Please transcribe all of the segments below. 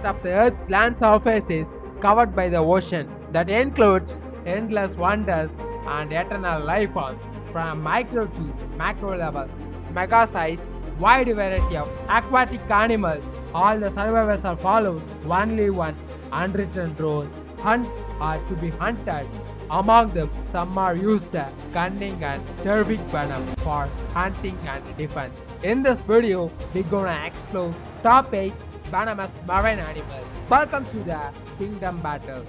1% of the Earth's land surface is covered by the ocean. That includes endless wonders and eternal life forms from micro to macro level, mega size, wide variety of aquatic animals. All the survivors are follows only one unwritten rule: hunt or to be hunted. Among them, some are used the cunning and terrific venom for hunting and defense. In this video, we're gonna explore top 8 venomous marine animals. Welcome to the Kingdom Battle.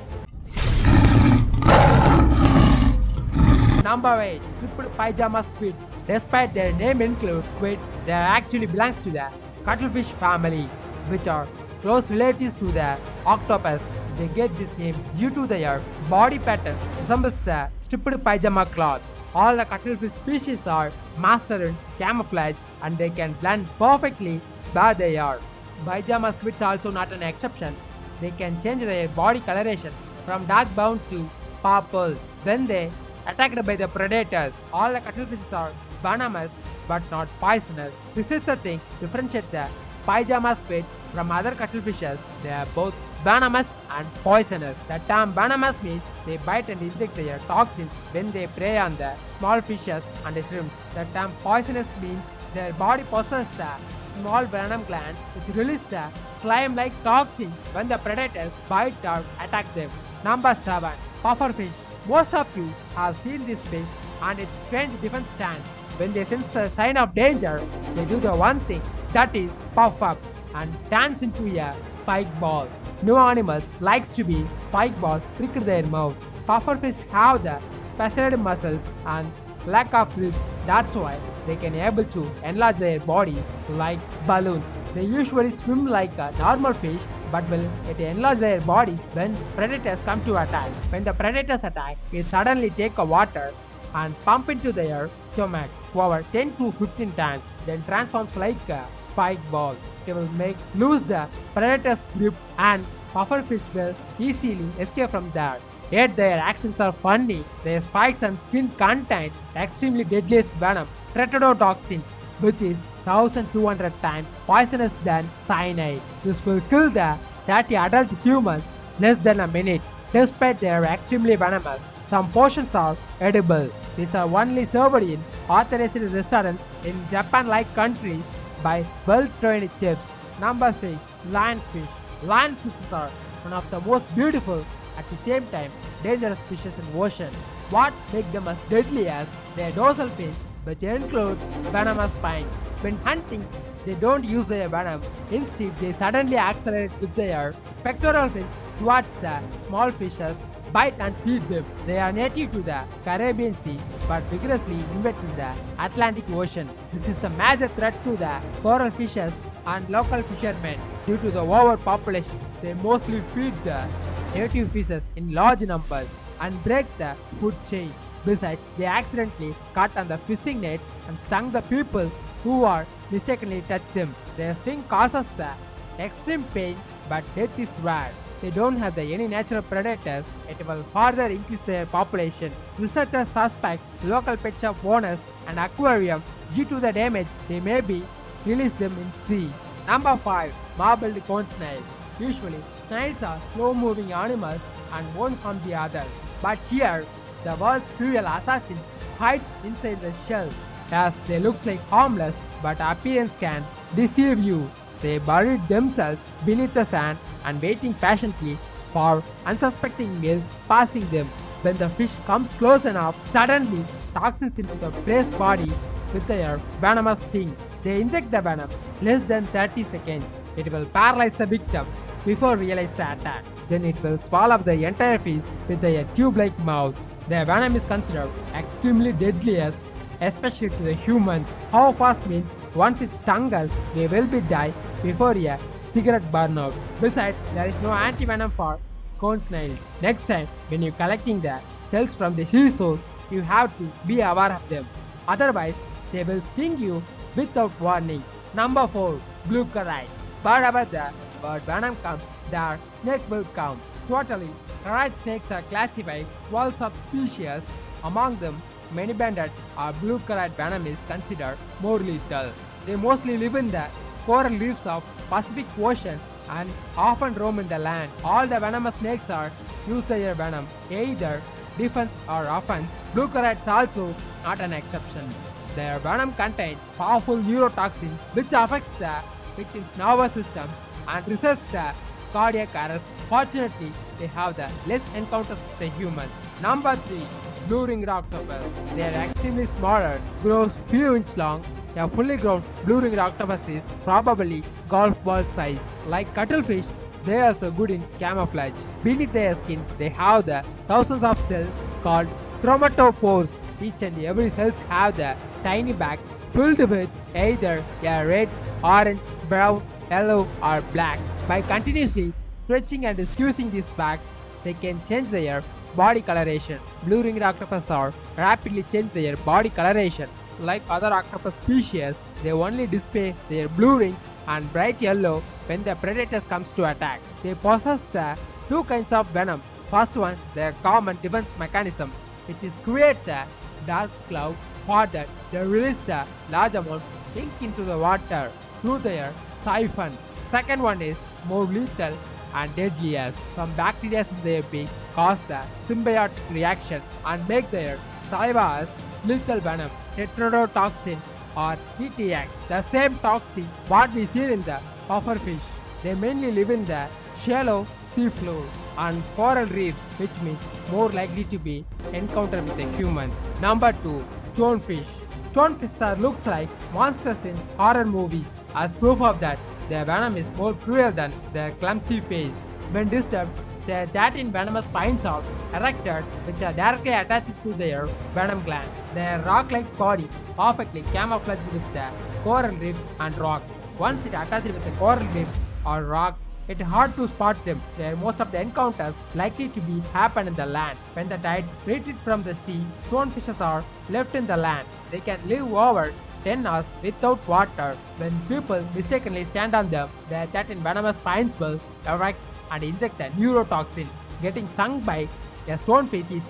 Number 8. Triple Pyjama Squid. Despite their name includes squid, they actually belongs to the cuttlefish family, which are close relatives to the octopus. They get this name due to their body pattern resembles the striped pyjama cloth. All the cuttlefish species are mastered in camouflage and they can blend perfectly where they are. Pyjama squids are also not an exception. They can change their body coloration from dark brown to purple when they attacked by the predators. All the cuttlefishes are venomous but not poisonous. This is the thing differentiates the pyjama squids from other cuttlefishes. They are both venomous and poisonous. The term venomous means they bite and inject their toxins when they prey on the small fishes and the shrimps. The term poisonous means their body possesses the small venom glands which release the slime-like toxins when the predators bite or attack them. Number 7. Pufferfish. Most of you have seen this fish and its strange defense stance. When they sense a sign of danger, they do the one thing, that is puff up and dance into a spike ball. No animals likes to be spike ball trick their mouth. Pufferfish have the specialized muscles and lack of ribs. That's why they can able to enlarge their bodies like balloons. They usually swim like a normal fish but will enlarge their bodies when predators come to attack. When the predators attack, it suddenly take a water and pump into their stomach over 10 to 15 times, then transforms like a spike ball. They will make lose the predator's grip and pufferfish will easily escape from there. Yet their actions are funny. Their spikes and skin contains extremely deadliest venom, tetrodotoxin, which is 1200 times poisonous than cyanide. This will kill the 30 adult humans less than a minute. Despite they are extremely venomous, some portions are edible. These are only served in authorized restaurants in Japan-like countries by well-trained chefs. Number 6. Lionfish. Lionfishes are one of the most beautiful at the same time dangerous fishes in ocean. What makes them as deadly as their dorsal fins, which includes venomous spines. When hunting, they don't use their venom. Instead, they suddenly accelerate with their pectoral fins towards the small fishes, bite and feed them. They are native to the Caribbean Sea but vigorously invades in the Atlantic Ocean. This is the major threat to the coral fishes and local fishermen. Due to the overpopulation, they mostly feed the native fishes in large numbers and break the food chain. Besides, they accidentally cut on the fishing nets and stung the people who are mistakenly touched them. Their sting causes the extreme pain, but death is rare. They don't have any natural predators. It will further increase their population. Researchers suspect local pet shop owners and aquarium due to the damage they may be release them in sea. Number 5. Marbled cone snail. Usually, snails are slow-moving animals and won't harm the others. But here, the world's cruel assassin hides inside the shell, as they look like harmless, but appearance can deceive you. They buried themselves beneath the sand and waiting patiently for unsuspecting males passing them. When the fish comes close enough, suddenly toxins into the prey's body with their venomous sting. They inject the venom less than 30 seconds. It will paralyze the victim before realize the attack. Then it will swallow the entire fish with their tube-like mouth. Their venom is considered extremely deadliest, especially to the humans. How fast means once it stung us, we will be die before a cigarette burnout. Besides, there is no anti-venom for cone snails. Next time, when you're collecting the cells from the seashore, you have to be aware of them. Otherwise, they will sting you without warning. Number 4. Glucaret. Wherever the word venom comes, their snake will come. Totally, carrot snakes are classified 12 subspecies. Among them, many banded or blue carrot venom is considered more lethal. They mostly live in the coral reefs of Pacific Ocean and often roam in the land. All the venomous snakes are use their venom, either defense or offense. Glucaret also not an exception. Their venom contains powerful neurotoxins which affects the victim's nervous systems and resists the cardiac arrest. Fortunately, they have the less encounters with the humans. Number 3. Blue ringed octopus. They are extremely smaller, grows few inches long. A fully grown blue ringed octopus is probably golf ball size. Like cuttlefish, they are also good in camouflage. Beneath their skin, they have the thousands of cells called chromatophores. Each and every cells have the tiny bags filled with either a red, orange, brown, yellow or black. By continuously stretching and squeezing these bags, they can change their body coloration. Blue ringed octopus are rapidly change their body coloration. Like other octopus species, they only display their blue rings and bright yellow when the predator comes to attack. They possess the two kinds of venom. First one, their common defense mechanism, which is create a dark cloud. For that, they release the large amounts of ink into the water through their siphon. Second one is more lethal and deadliest. Some bacteria in their beak cause the symbiotic reaction and make their saliva as lethal venom. Tetrodotoxin or TTX, the same toxin what we see in the pufferfish. They mainly live in the shallow seafloor and coral reefs, which means more likely to be encountered with the humans. Number 2. Stonefish. Stonefish looks like monsters in horror movies. As proof of that, their venom is more cruel than their clumsy face. When disturbed, their 13 venomous spines are erected, which are directly attached to their venom glands. Their rock-like body perfectly camouflaged with the coral reefs and rocks. Once it attached with the coral reefs or rocks, it is hard to spot them. Most of the encounters likely to be happen in the land. When the tides retreat from the sea, stonefishes are left in the land. They can live over 10 hours without water. When people mistakenly stand on them, their 13 venomous spines will erect and inject a neurotoxin. Getting stung by a stonefish is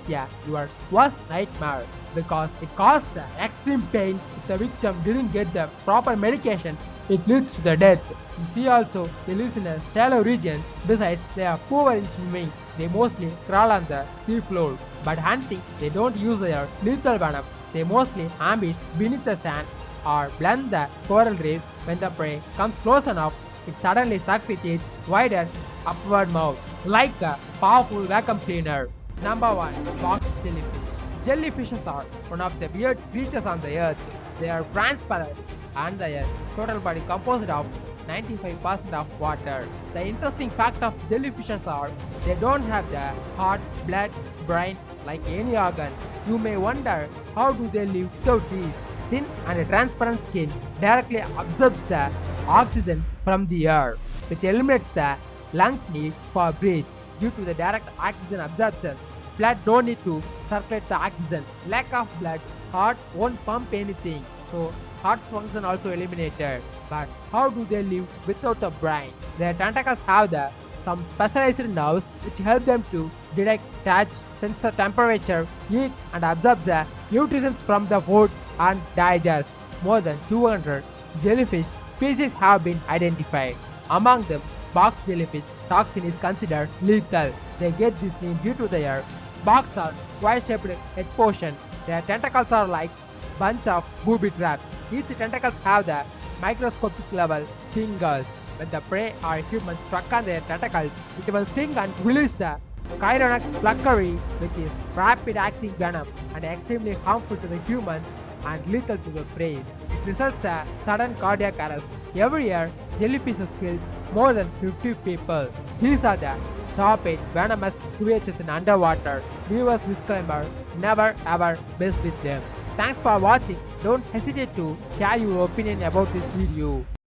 your worst nightmare because it causes the extreme pain. If the victim didn't get the proper medication, it leads to the death. In sea also, they live in shallow regions. Besides, they are poor in swimming. They mostly crawl on the sea floor. But hunting, they don't use their lethal venom. They mostly ambush beneath the sand or blend the coral reefs. When the prey comes close enough, it suddenly sucks with its wider upward mouth, like a powerful vacuum cleaner. Number 1. Box jellyfish. Jellyfishes are one of the weird creatures on the earth. They are transparent and their total body composed of 95% of water. The interesting fact of jellyfishes are they don't have the heart, blood, brain like any organs. You may wonder how do they live without these. Thin and transparent skin directly absorbs the oxygen from the air, which eliminates the lungs need for breath. Due to the direct oxygen absorption, blood don't need to circulate the oxygen. Lack of blood, heart won't pump anything, so heart function also eliminated. But how do they live without a brain? Their tentacles have some specialized nerves which help them to detect, touch, sense the temperature, eat and absorb the nutrients from the food and digest. More than 200 jellyfish species have been identified. Among them, box jellyfish toxin is considered lethal. They get this name due to their box or square-shaped head portion. Their tentacles are like bunch of booby traps. Each tentacles have the microscopic level fingers. When the prey or human struck on their tentacles, it will sting and release the Chironax pluckery, which is rapid-acting venom and extremely harmful to the humans and lethal to the prey. It results in sudden cardiac arrest. Every year, jellyfishes kills more than 50 people. These are the top 8 venomous creatures in underwater. Viewers disclaimer: never ever mess with them. Thanks for watching. Don't hesitate to share your opinion about this video.